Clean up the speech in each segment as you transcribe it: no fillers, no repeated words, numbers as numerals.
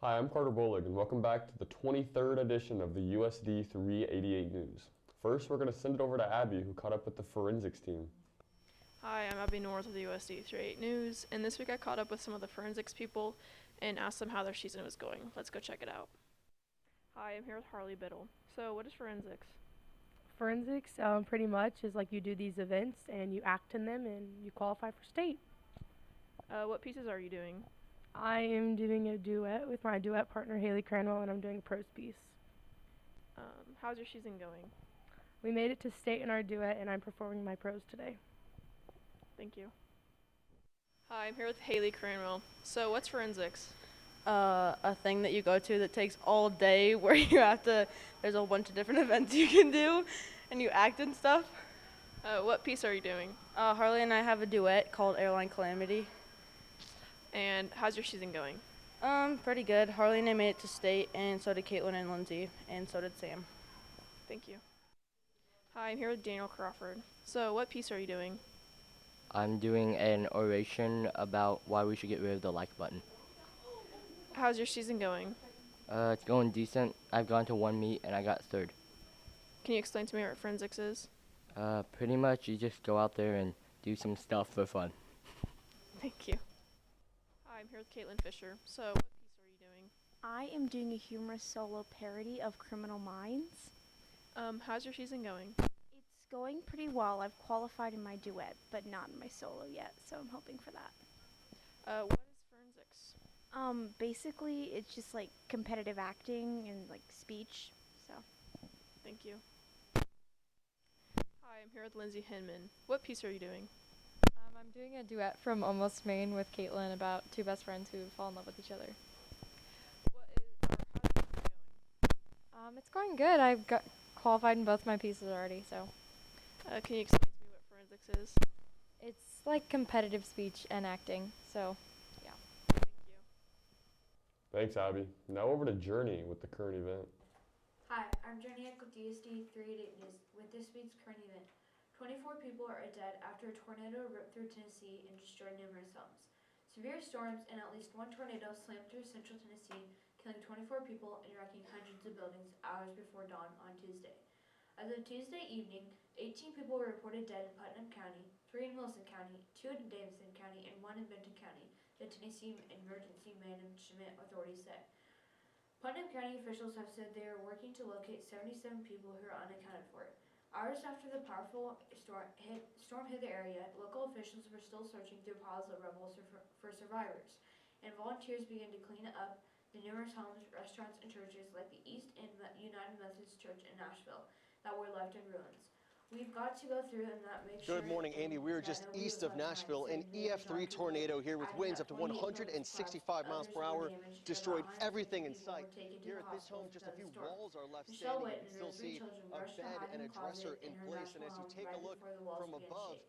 Hi, I'm Carter Bolig, and welcome back to the 23rd edition of the USD 388 News. First, we're going to send it over to Abby, who caught up with the forensics team. Hi, I'm Abby North of the USD 38 News, and this week I caught up with some of the forensics people and asked them how their season was going. Let's go check it out. Hi, I'm here with Harley Biddle. So, what is forensics? Forensics, pretty much, is like you do these events and you act in them and you qualify for state. What pieces are you doing? I am doing a duet with my duet partner Haley Cranwell, and I'm doing a prose piece. How's your season going? We made it to state in our duet, and I'm performing my prose today. Thank you. Hi, I'm here with Haley Cranwell. So, what's forensics? A thing that you go to that takes all day where you have to, there's a bunch of different events you can do and you act and stuff. What piece are you doing? Harley and I have a duet called Airline Calamity. And how's your season going? Pretty good. Harley and I made it to state, and so did Caitlin and Lindsay, and so did Sam. Thank you. Hi, I'm here with Daniel Crawford. So, what piece are you doing? I'm doing an oration about why we should get rid of the like button. How's your season going? It's going decent. I've gone to one meet and I got third. Can you explain to me what forensics is? Pretty much you just go out there and do some stuff for fun. Thank you. Hi, I'm here with Caitlin Fisher. So, what piece are you doing? I am doing a humorous solo parody of Criminal Minds. How's your season going? It's going pretty well. I've qualified in my duet, but not in my solo yet, so I'm hoping for that. What is forensics? Basically, it's just like competitive acting and like speech, so. Thank you. Hi, I'm here with Lindsay Hinman. What piece are you doing? I'm doing a duet from Almost Maine with Caitlin about two best friends who fall in love with each other. How's your season going? It's going good. I've got qualified in both my pieces already, so. Can you explain to me what forensics is? It's like competitive speech and acting, so. Thank you. Thanks, Abby. Now over to Journey with the current event. Hi, I'm Journey Eck with DSD 388 News with this week's current event. 24 people are dead after a tornado ripped through Tennessee and destroyed numerous homes. Severe storms and at least one tornado slammed through central Tennessee, killing 24 people and wrecking hundreds of buildings hours before dawn on Tuesday. As of Tuesday evening, 18 people were reported dead in Putnam County, 3 in Wilson County, 2 in Davidson County, and 1 in Benton County, the Tennessee Emergency Management Authority said. Putnam County officials have said they are working to locate 77 people who are unaccounted for. Hours after the powerful storm hit the area, local officials were still searching through piles of rubble for survivors, and volunteers began to clean up the numerous homes, restaurants, and churches like the East End United Methodist Church in Nashville that were left in ruins. We've got to go through and make sure. Good morning, Andy. We are just east of Nashville. An EF3 tornado here with winds up to 165 miles per hour destroyed everything in sight. Here at this home, just a few walls are left standing. You can still see a bed and a dresser in place. And as you take a look from above,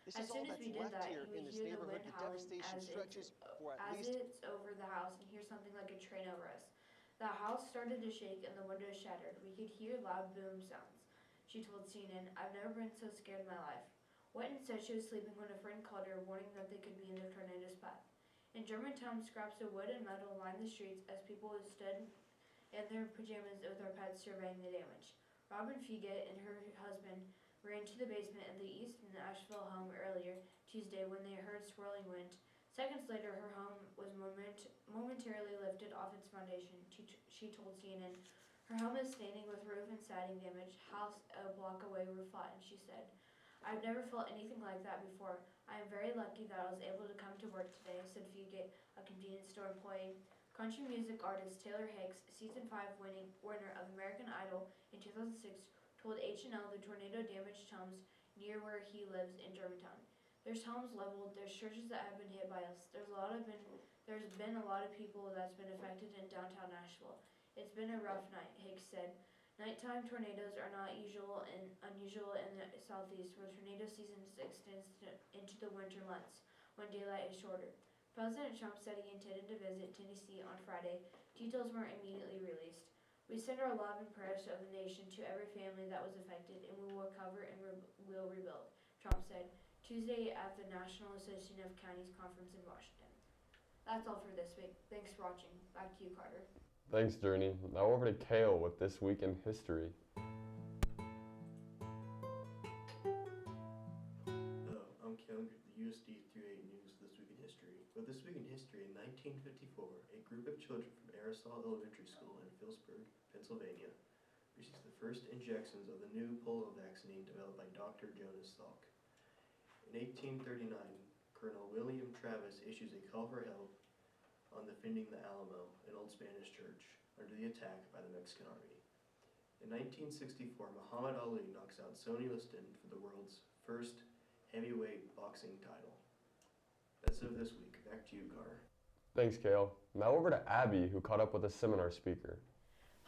this is all that's left here in this neighborhood. The devastation stretches for at least. As it's over the house and hear something like a train over us. The house started to shake and the windows shattered. We could hear loud boom sounds. She told CNN, "I've never been so scared in my life." Wetton said she was sleeping when a friend called her, warning that they could be in the tornado's path. In Germantown, scraps of wood and metal lined the streets as people stood in their pajamas with their pets surveying the damage. Robin Fugate and her husband ran to the basement in the East Nashville home earlier Tuesday when they heard swirling wind. Seconds later, her home was momentarily lifted off its foundation, she told CNN. Her home is standing with roof and siding damaged. House a block away were flattened, she said. "I've never felt anything like that before. I am very lucky that I was able to come to work today," said Fugate, a convenience store employee. Country music artist Taylor Hicks, season 5 winner of American Idol in 2006, told H&L the tornado damaged homes near where he lives in Germantown. "There's homes leveled, there's churches that have been hit by us. There's been a lot of people that's been affected in downtown Nashville. It's been a rough night," Hicks said. Nighttime tornadoes are not unusual in the southeast, where tornado season extends into the winter months, when daylight is shorter. President Trump said he intended to visit Tennessee on Friday. Details weren't immediately released. "We send our love and prayers of the nation to every family that was affected, and we will recover and will rebuild," Trump said Tuesday at the National Association of Counties conference in Washington. That's all for this week. Thanks for watching. Back to you, Carter. Thanks, Journey. Now over to Kale with This Week in History. Hello, I'm Kale with the USD 38 News This Week in History. With This Week in History, in 1954, a group of children from Aerosol Elementary School in Phillipsburg, Pennsylvania, received the first injections of the new polio vaccine developed by Dr. Jonas Salk. In 1839, Colonel William Travis issues a call for help on defending the Alamo, an old Spanish church, under the attack by the Mexican army. In 1964, Muhammad Ali knocks out Sonny Liston for the world's first heavyweight boxing title. That's it this week. Back to you, Carter. Thanks, Kale. Now over to Abby, who caught up with a seminar speaker.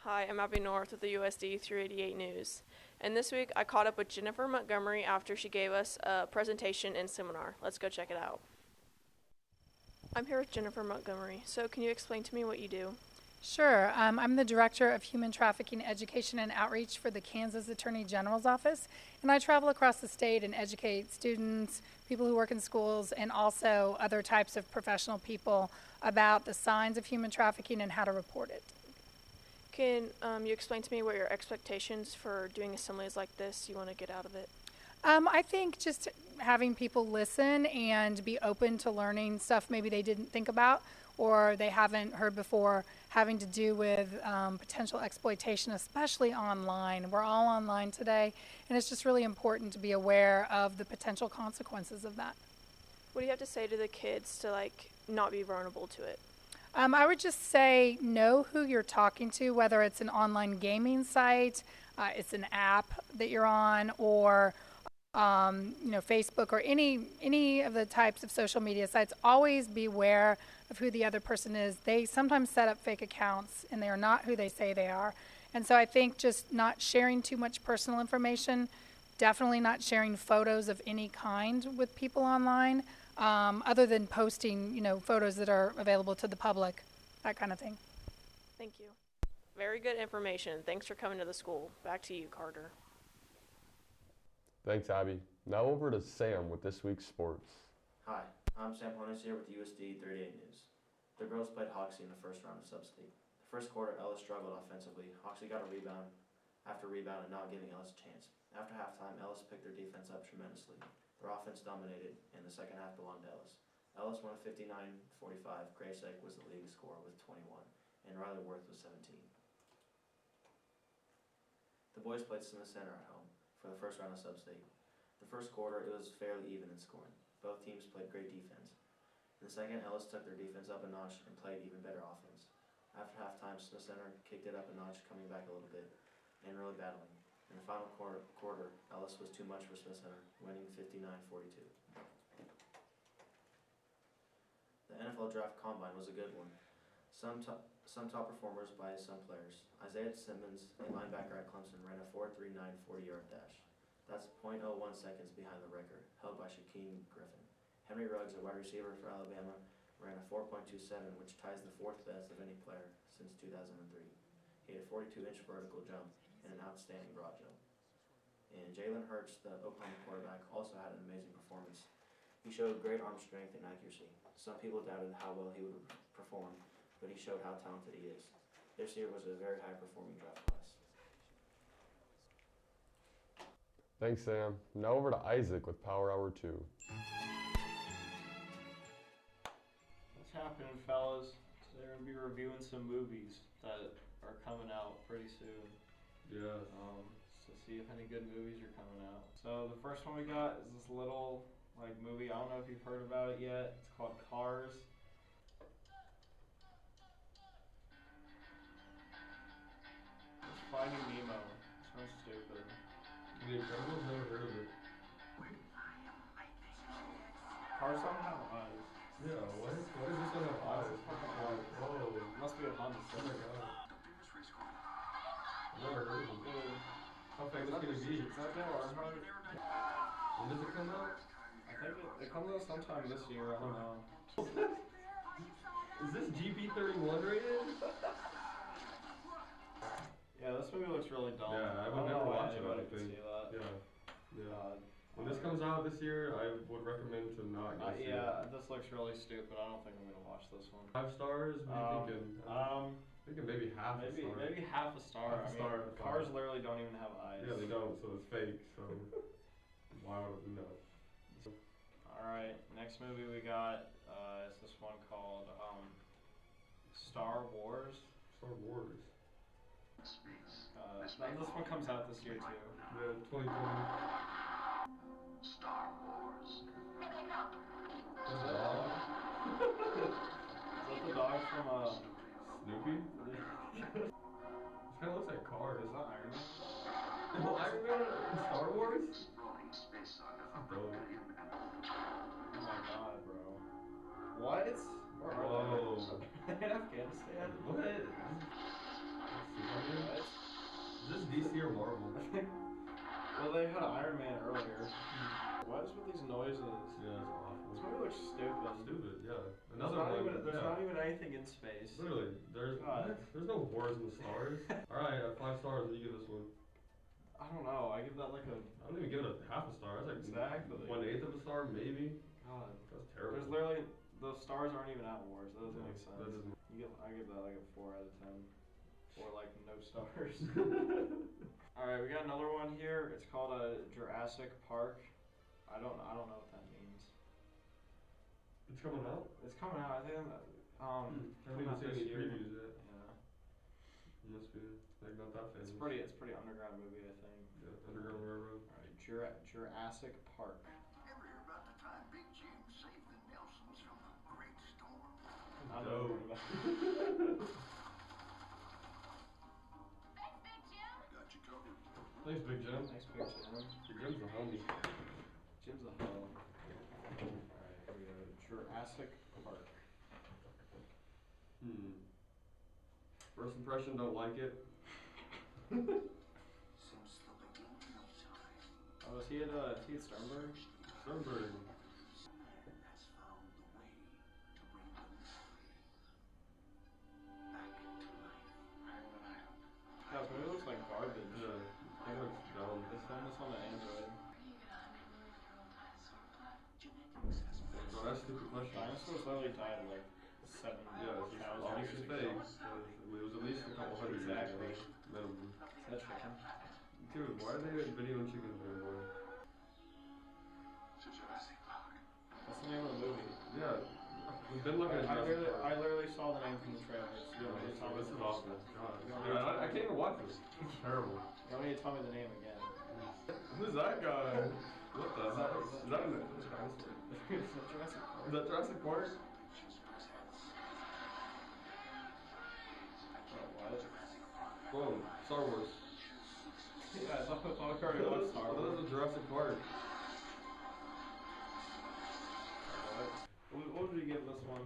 Hi, I'm Abby North with the USD 388 News. And this week I caught up with Jennifer Montgomery after she gave us a presentation and seminar. Let's go check it out. I'm here with Jennifer Montgomery. So can you explain to me what you do? Sure. I'm the Director of Human Trafficking Education and Outreach for the Kansas Attorney General's Office, and I travel across the state and educate students, people who work in schools, and also other types of professional people about the signs of human trafficking and how to report it. Can you explain to me what your expectations for doing assemblies like this you want to get out of it? I think just having people listen and be open to learning stuff maybe they didn't think about or they haven't heard before, having to do with potential exploitation, especially online. We're all online today, and it's just really important to be aware of the potential consequences of that. What do you have to say to the kids to not be vulnerable to it? I would just say know who you're talking to, whether it's an online gaming site, it's an app that you're on, or Facebook or any of the types of social media sites. Always be aware of who the other person is. They sometimes set up fake accounts, and they are not who they say they are. And so I think just not sharing too much personal information, definitely not sharing photos of any kind with people online. Other than posting, photos that are available to the public, that kind of thing. Thank you. Very good information. Thanks for coming to the school. Back to you, Carter. Thanks, Abby. Now over to Sam with This Week's Sports. Hi, I'm Sam Honus here with USD 38 News. The girls played Hoxie in the first round of Sub-State. The first quarter, Ellis struggled offensively. Hoxie got a rebound after rebound and not giving Ellis a chance. After halftime, Ellis picked their defense up tremendously. Their offense dominated, and the second half belonged to Ellis. Ellis won 59-45. Graysek was the leading scorer with 21, and Riley Worth was 17. The boys played Smith Center at home for the first round of Sub-State. The first quarter, it was fairly even in scoring. Both teams played great defense. In the second, Ellis took their defense up a notch and played even better offense. After halftime, Smith Center kicked it up a notch, coming back a little bit, and really battling. In the final quarter, Ellis was too much for Smith Center, winning 59-42. The NFL Draft Combine was a good one. Some top performers by some players. Isaiah Simmons, a linebacker at Clemson, ran a 4.39 40-yard dash. That's 0.01 seconds behind the record, held by Shaquem Griffin. Henry Ruggs, a wide receiver for Alabama, ran a 4.27, which ties the fourth best of any player since 2003. He had a 42-inch vertical jump and an outstanding broad jump. And Jalen Hurts, the Oklahoma quarterback, also had an amazing performance. He showed great arm strength and accuracy. Some people doubted how well he would perform, but he showed how talented he is. This year was a very high-performing draft class. Thanks, Sam. Now over to Isaac with Power Hour 2. What's happening, fellas? Today we're going to be reviewing some movies that are coming out pretty soon. Yeah. So see if any good movies are coming out. So the first one we got is this little movie. I don't know if you've heard about it yet. It's called Cars. It's Finding Nemo. It's so stupid. Yeah, I've never heard of it. Cars don't have eyes. Yeah, what is this one have eyes? Whoa. It must be a Honda Oh Civic. my god. I've never heard of it. How famous can it be? Is that Dale Earnhardt? When does it come out? I think it comes out sometime this year. I don't know. Is this GP31 rated? Yeah, this movie looks really dumb. Yeah, I would don't never know why watch it, I anybody don't would think. see that. Yeah. God. When this comes out this year, I would recommend to not go see it. Yeah, this looks really stupid. I don't think I'm gonna watch this one. 5 stars? What are you thinking? Thinking maybe half a star. Maybe half a star. Half a star. Cars literally don't even have eyes. Yeah, they don't, so it's fake. So why would it not? All right, next movie we got is this one called Star Wars. Star Wars. This one comes out this year too. Yeah, 2020. Star Wars. There's a dog. Is that the dog from Snoopy? This kind of looks like Cars. Is that Iron Man? Well, Iron Man in Star Wars? Rolling space saga of Dope. rebellion and Oh my god, bro. What? Where are Whoa. they? In Afghanistan? What? What? Is this DC or Marvel? Well, they had Iron Man earlier. What is with these noises? Yeah, it's awful. This movie looks stupid. Stupid, yeah. There's not even anything in space. Literally, there's no wars in the stars. Alright, 5 stars, what do you give this one? I don't know. I give that like a. I don't even give it a half a star. That's like Exactly. 1/8 of a star, maybe. God, That's terrible. there's literally those stars aren't even at wars. That doesn't Yeah, make sense. that doesn't- I give that like a 4 out of 10, or like no stars. All right, we got another one here. It's called Jurassic Park. I don't know what that means. It's coming out? It's coming out. I think. I haven't even seen any previews yet. Yeah. It must be like not that famous. It's pretty underground movie, I think. Yeah, Underground Railroad. All right, Jurassic Park. ever hear about the time Big Jim saved the Nelsons from the Great Storm? I don't know Dope. about Got you covered. Thanks, Big Jim. Thanks, Big Jim. Big Jim's a homie. Jim's a hoe. Alright, here we go. Jurassic Park. First impression, don't like it. Since the beginning of time, Oh, is he at Sternberg? Sternberg. man has found the way to bring the back to life. Yeah, this movie looks like garbage. Yeah, it looks dumb. They filmed this on an Android. Genetics has So that's a stupid question. Dinosaurs literally died at like 7,000 Yeah, it's just obviously years fake. ago. It was at least a couple hundred years ago. Exactly. Minimum. Is that chicken? Dude, why are they videoing chickens anymore? to Jurassic Park. That's the name of the movie. Yeah, we've been looking at Jurassic Park. I literally saw the name from the trailers. You want me to tell me This is the awful. God. You want me to tell I can't even watch this. It's terrible. You want me to tell me the name again? Who's that guy? What the Is that- hell? Is that an Is that Jurassic Park? Is that Jurassic Park? Oh, what? Whoa, Star Wars. Yeah, I thought we already watched Star I thought Wars. this was Jurassic Park. What would you give this one?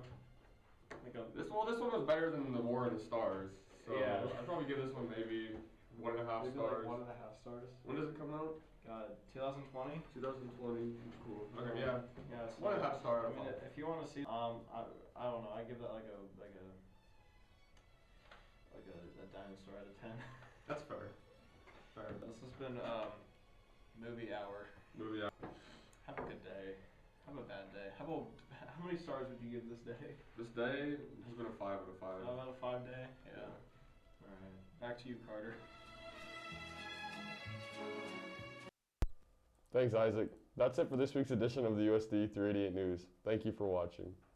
Like a, This one was better than the War in the Stars. So Yeah. I'd probably give this one maybe 1.5 maybe stars. like 1.5 stars. When does it come out? God, 2020? 2020. Cool. Okay, yeah. Yeah. So, 1.5 star. I mean, if you want to see, I don't know. I give that like a dinosaur out of 10. That's fair. Fair. This has been movie hour. Movie out. Have a good day. Have a bad day. How many stars would you give this day? This day has been a 5 out of 5. 5 out of 5 day. Yeah. All right. Back to you, Carter. Thanks, Isaac. That's it for this week's edition of the USD 388 News. Thank you for watching.